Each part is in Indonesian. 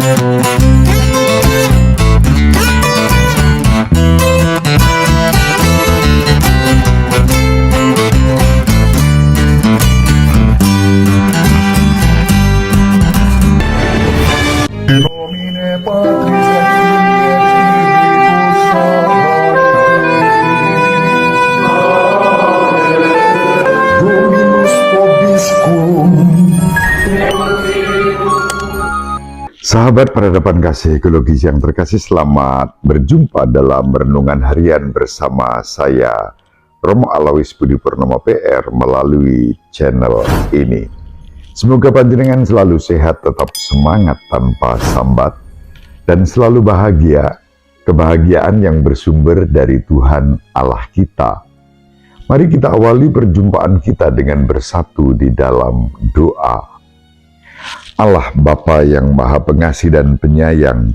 In nomine Patris et Filii et Spiritus Sancti. Dominus vobiscum. Sahabat peradaban kasih ekologis yang terkasih, selamat berjumpa dalam renungan harian bersama saya, Romo Alois Budi Purnomo PR, melalui channel ini. Semoga panjenengan selalu sehat, tetap semangat tanpa sambat, dan selalu bahagia, kebahagiaan yang bersumber dari Tuhan Allah kita. Mari kita awali perjumpaan kita dengan bersatu di dalam doa. Allah Bapa yang Maha Pengasih dan Penyayang,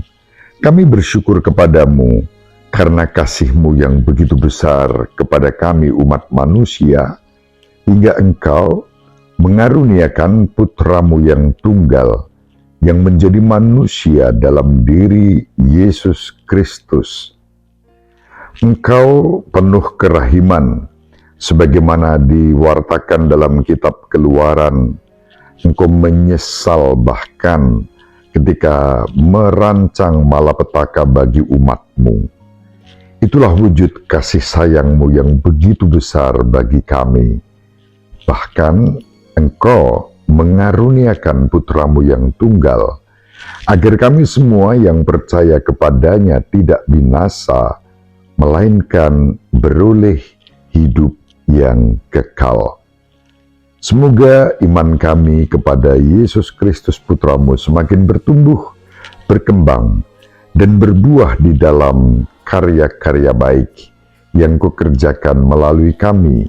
kami bersyukur kepadamu karena kasih-Mu yang begitu besar kepada kami umat manusia, hingga Engkau mengaruniakan Putra-Mu yang tunggal, yang menjadi manusia dalam diri Yesus Kristus. Engkau penuh kerahiman, sebagaimana diwartakan dalam kitab Keluaran. Engkau menyesal bahkan ketika merancang malapetaka bagi umat-Mu. Itulah wujud kasih sayang-Mu yang begitu besar bagi kami. Bahkan Engkau mengaruniakan Putra-Mu yang tunggal, agar kami semua yang percaya kepadanya tidak binasa, melainkan beroleh hidup yang kekal. Semoga iman kami kepada Yesus Kristus Putra-Mu semakin bertumbuh, berkembang, dan berbuah di dalam karya-karya baik yang Kau kerjakan melalui kami,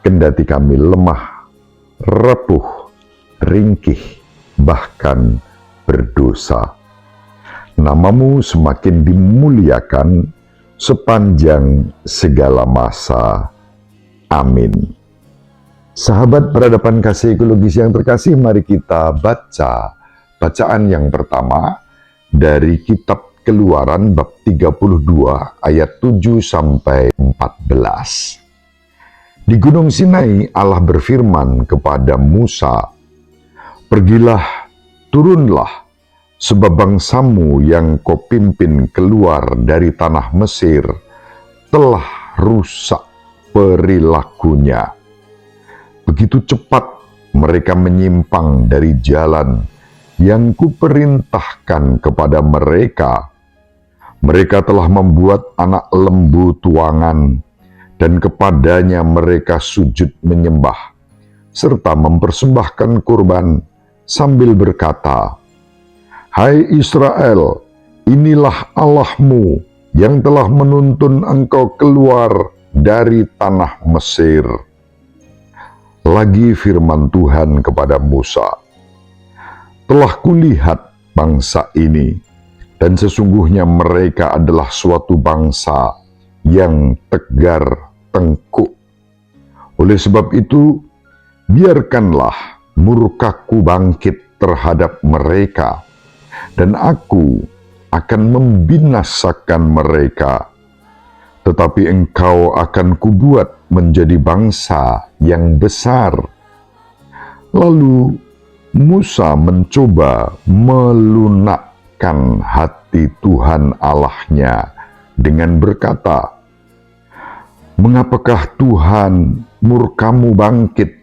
kendati kami lemah, rapuh, ringkih, bahkan berdosa. Nama-Mu semakin dimuliakan sepanjang segala masa. Amin. Sahabat peradaban kasih ekologis yang terkasih, mari kita baca bacaan yang pertama dari kitab Keluaran bab 32 ayat 7 sampai 14. Di Gunung Sinai Allah berfirman kepada Musa, "Pergilah, turunlah, sebab bangsa-Mu yang Kau pimpin keluar dari tanah Mesir telah rusak perilakunya. Begitu cepat mereka menyimpang dari jalan yang Kuperintahkan kepada mereka. Mereka telah membuat anak lembu tuangan, dan kepadanya mereka sujud menyembah, serta mempersembahkan kurban, sambil berkata, 'Hai Israel, inilah Allah-Mu yang telah menuntun engkau keluar dari tanah Mesir.' Lagi firman Tuhan kepada Musa, 'Telah kulihat bangsa ini, dan sesungguhnya mereka adalah suatu bangsa yang tegar tengkuk. Oleh sebab itu, biarkanlah murka-Ku bangkit terhadap mereka, dan Aku akan membinasakan mereka. Tetapi engkau akan Kubuat menjadi bangsa yang besar.' Lalu Musa mencoba melunakkan hati Tuhan Allahnya dengan berkata, 'Mengapakah Tuhan murka-Mu bangkit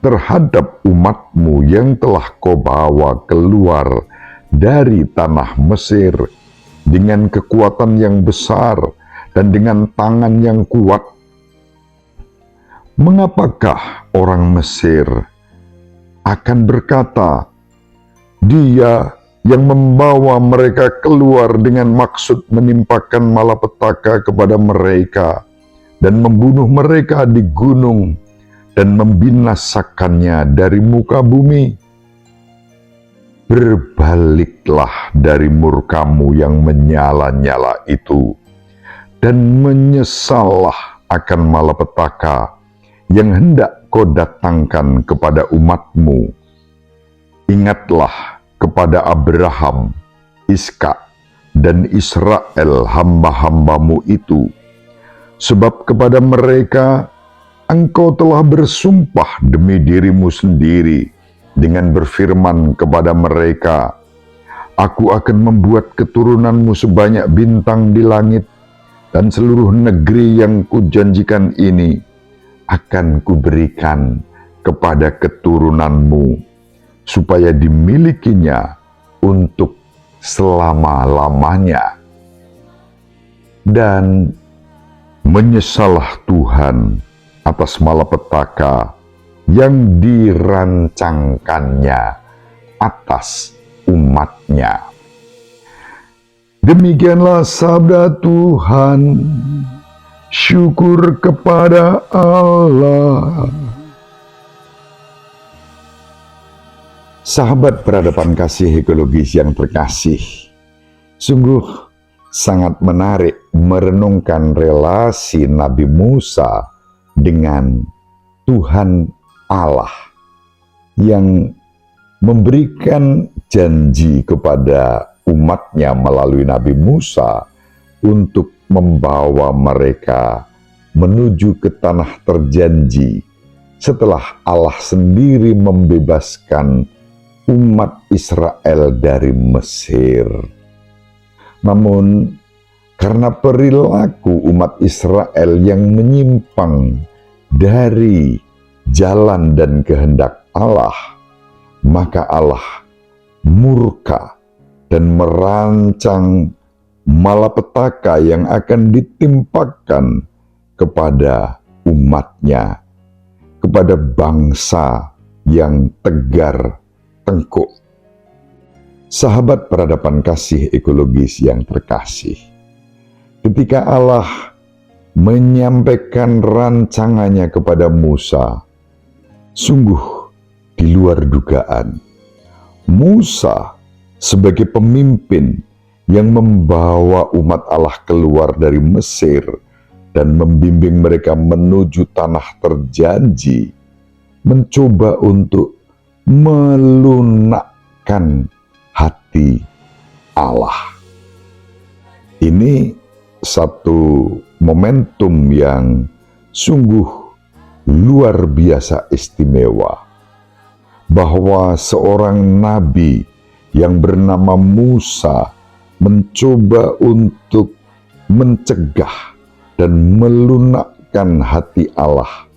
terhadap umat-Mu yang telah Kau bawa keluar dari tanah Mesir dengan kekuatan yang besar dan dengan tangan yang kuat? Mengapakah orang Mesir akan berkata, Dia yang membawa mereka keluar dengan maksud menimpakan malapetaka kepada mereka dan membunuh mereka di gunung dan membinasakannya dari muka bumi? Berbaliklah dari murka-Mu yang menyala-nyala itu, dan menyesallah akan malapetaka yang hendak Kau datangkan kepada umat-Mu. Ingatlah kepada Abraham, Ishak dan Israel hamba-hambamu itu, sebab kepada mereka engkau telah bersumpah demi dirimu sendiri dengan berfirman kepada mereka, Aku akan membuat keturunanmu sebanyak bintang di langit, dan seluruh negeri yang kujanjikan ini akan kuberikan kepada keturunanmu, supaya dimilikinya untuk selama-lamanya. Dan menyesallah Tuhan atas malapetaka yang dirancangkannya atas umatnya. Demikianlah sabda Tuhan. Syukur kepada Allah. Sahabat peradaban kasih ekologis yang terkasih, sungguh sangat menarik merenungkan relasi Nabi Musa dengan Tuhan Allah yang memberikan janji kepada umatnya melalui Nabi Musa untuk membawa mereka menuju ke tanah terjanji setelah Allah sendiri membebaskan umat Israel dari Mesir. Namun karena perilaku umat Israel yang menyimpang dari jalan dan kehendak Allah, maka Allah murka dan merancang malapetaka yang akan ditimpakan kepada umatnya, kepada bangsa yang tegar tengkuk. Sahabat peradaban kasih ekologis yang terkasih, ketika Allah menyampaikan rancangannya kepada Musa, sungguh di luar dugaan. Musa sebagai pemimpin yang membawa umat Allah keluar dari Mesir dan membimbing mereka menuju tanah terjanji, mencoba untuk melunakkan hati Allah. Ini satu momentum yang sungguh luar biasa istimewa, bahwa seorang nabi yang bernama Musa mencoba untuk mencegah dan melunakkan hati Allah,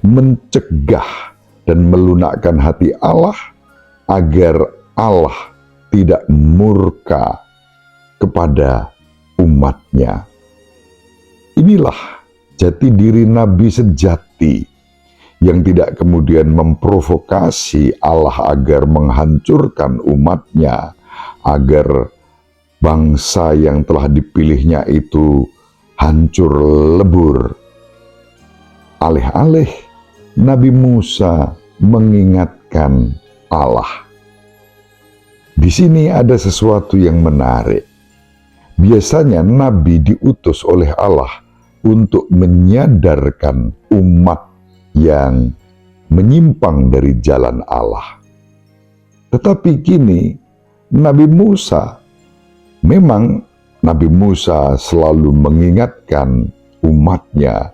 mencegah dan melunakkan hati Allah agar Allah tidak murka kepada umatnya. Inilah jati diri nabi sejati yang tidak kemudian memprovokasi Allah agar menghancurkan umatnya, agar bangsa yang telah dipilihnya itu hancur lebur. Alih-alih Nabi Musa mengingatkan Allah. Di sini ada sesuatu yang menarik. Biasanya Nabi diutus oleh Allah untuk menyadarkan umat yang menyimpang dari jalan Allah. Tetapi kini Nabi Musa, memang Nabi Musa selalu mengingatkan umatnya,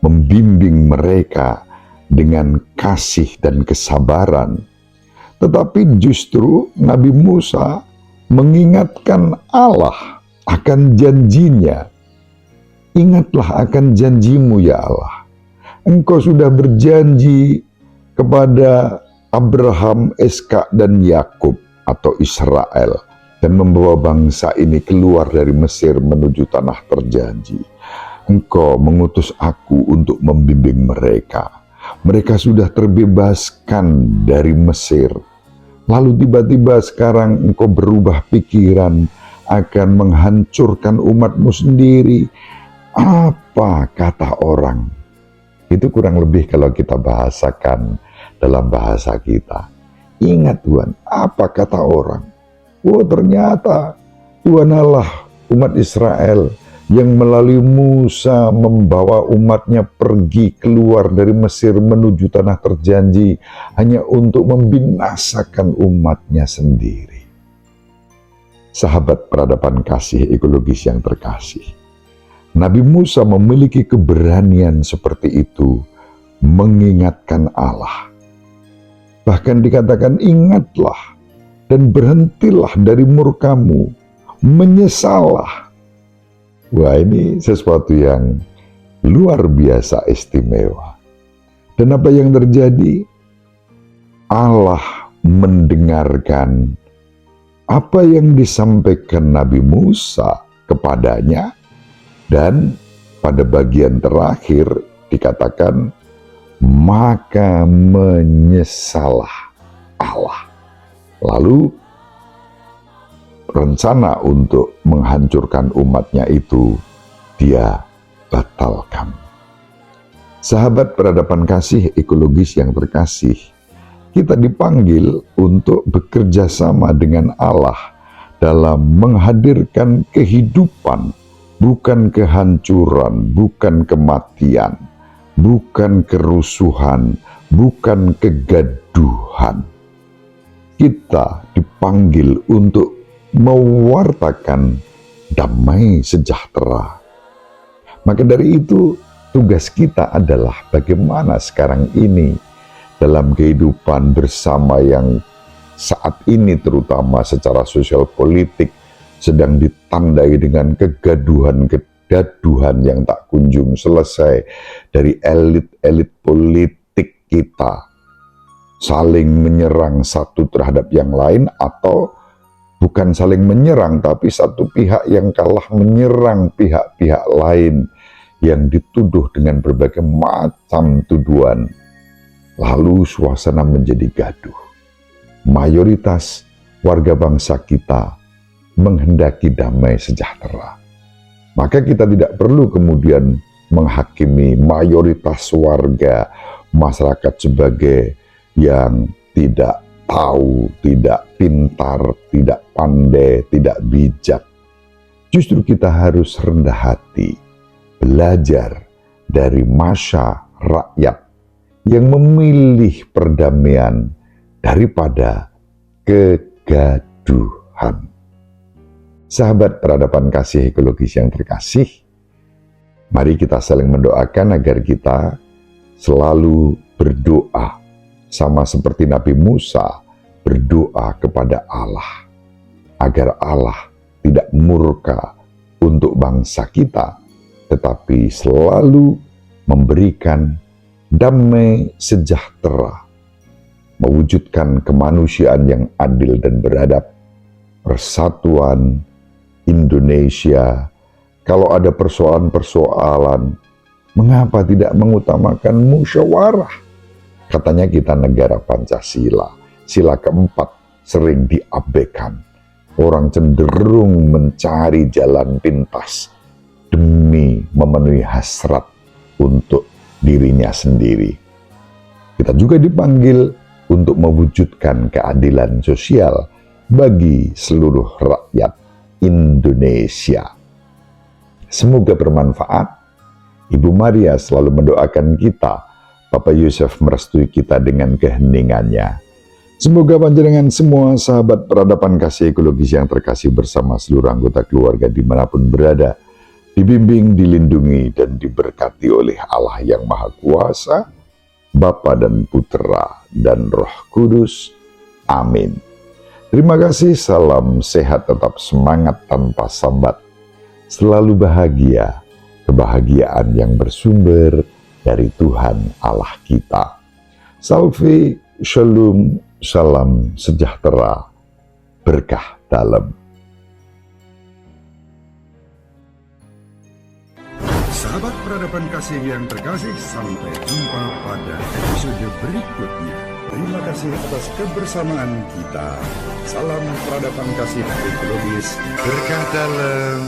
membimbing mereka dengan kasih dan kesabaran. Tetapi justru Nabi Musa mengingatkan Allah akan janjinya. Ingatlah akan janjimu ya Allah. Engkau sudah berjanji kepada Abraham, Ishak, dan Yakub atau Israel, dan membawa bangsa ini keluar dari Mesir menuju tanah terjanji. Engkau mengutus aku untuk membimbing mereka. Mereka sudah terbebaskan dari Mesir. Lalu tiba-tiba sekarang engkau berubah pikiran akan menghancurkan umatmu sendiri. Apa kata orang? Itu kurang lebih kalau kita bahasakan dalam bahasa kita. Ingat Tuhan, apa kata orang? Oh ternyata Tuhan Allah umat Israel yang melalui Musa membawa umatnya pergi keluar dari Mesir menuju tanah terjanji hanya untuk membinasakan umatnya sendiri. Sahabat peradaban kasih ekologis yang terkasih, Nabi Musa memiliki keberanian seperti itu mengingatkan Allah. Bahkan dikatakan, ingatlah dan berhentilah dari murkamu, menyesallah. Wah, ini sesuatu yang luar biasa istimewa. Dan apa yang terjadi? Allah mendengarkan apa yang disampaikan Nabi Musa kepadanya, dan pada bagian terakhir dikatakan, maka menyesallah Allah. Lalu rencana untuk menghancurkan umatnya itu dia batalkan. Sahabat peradaban kasih ekologis yang terkasih, kita dipanggil untuk bekerja sama dengan Allah dalam menghadirkan kehidupan, bukan kehancuran, bukan kematian, bukan kerusuhan, bukan kegaduhan. Kita dipanggil untuk mewartakan damai sejahtera. Maka dari itu, tugas kita adalah bagaimana sekarang ini dalam kehidupan bersama yang saat ini terutama secara sosial politik sedang ditandai dengan kegaduhan yang tak kunjung selesai dari elit-elit politik kita, saling menyerang satu terhadap yang lain, atau bukan saling menyerang tapi satu pihak yang kalah menyerang pihak-pihak lain yang dituduh dengan berbagai macam tuduhan. Lalu suasana menjadi gaduh. Mayoritas warga bangsa kita menghendaki damai sejahtera. Maka kita tidak perlu kemudian menghakimi mayoritas warga masyarakat sebagai yang tidak tahu, tidak pintar, tidak pandai, tidak bijak. Justru kita harus rendah hati, belajar dari masa rakyat yang memilih perdamaian daripada kegaduhan. Sahabat peradaban kasih ekologis yang terkasih, mari kita saling mendoakan agar kita selalu berdoa, sama seperti Nabi Musa berdoa kepada Allah, agar Allah tidak murka untuk bangsa kita, tetapi selalu memberikan damai sejahtera, mewujudkan kemanusiaan yang adil dan beradab, persatuan Indonesia. Kalau ada persoalan-persoalan, mengapa tidak mengutamakan musyawarah? Katanya kita negara Pancasila, sila keempat sering diabaikan. Orang cenderung mencari jalan pintas demi memenuhi hasrat untuk dirinya sendiri. Kita juga dipanggil untuk mewujudkan keadilan sosial bagi seluruh rakyat Indonesia. Semoga bermanfaat. Ibu Maria selalu mendoakan kita, Papa Yusuf merestui kita dengan keheningannya. Semoga panjenengan semua sahabat peradaban kasih ekologis yang terkasih bersama seluruh anggota keluarga dimanapun berada, dibimbing, dilindungi, dan diberkati oleh Allah yang Maha Kuasa, Bapa dan Putra dan Roh Kudus. Amin. Terima kasih, salam sehat, tetap semangat tanpa sambat. Selalu bahagia, kebahagiaan yang bersumber dari Tuhan Allah kita. Salve, shalom, salam sejahtera, berkah dalam. Sahabat peradaban kasih yang terkasih, sampai jumpa pada episode berikutnya. Terima kasih atas kebersamaan kita. Salam peradaban kasih ekologis, berkah dalam.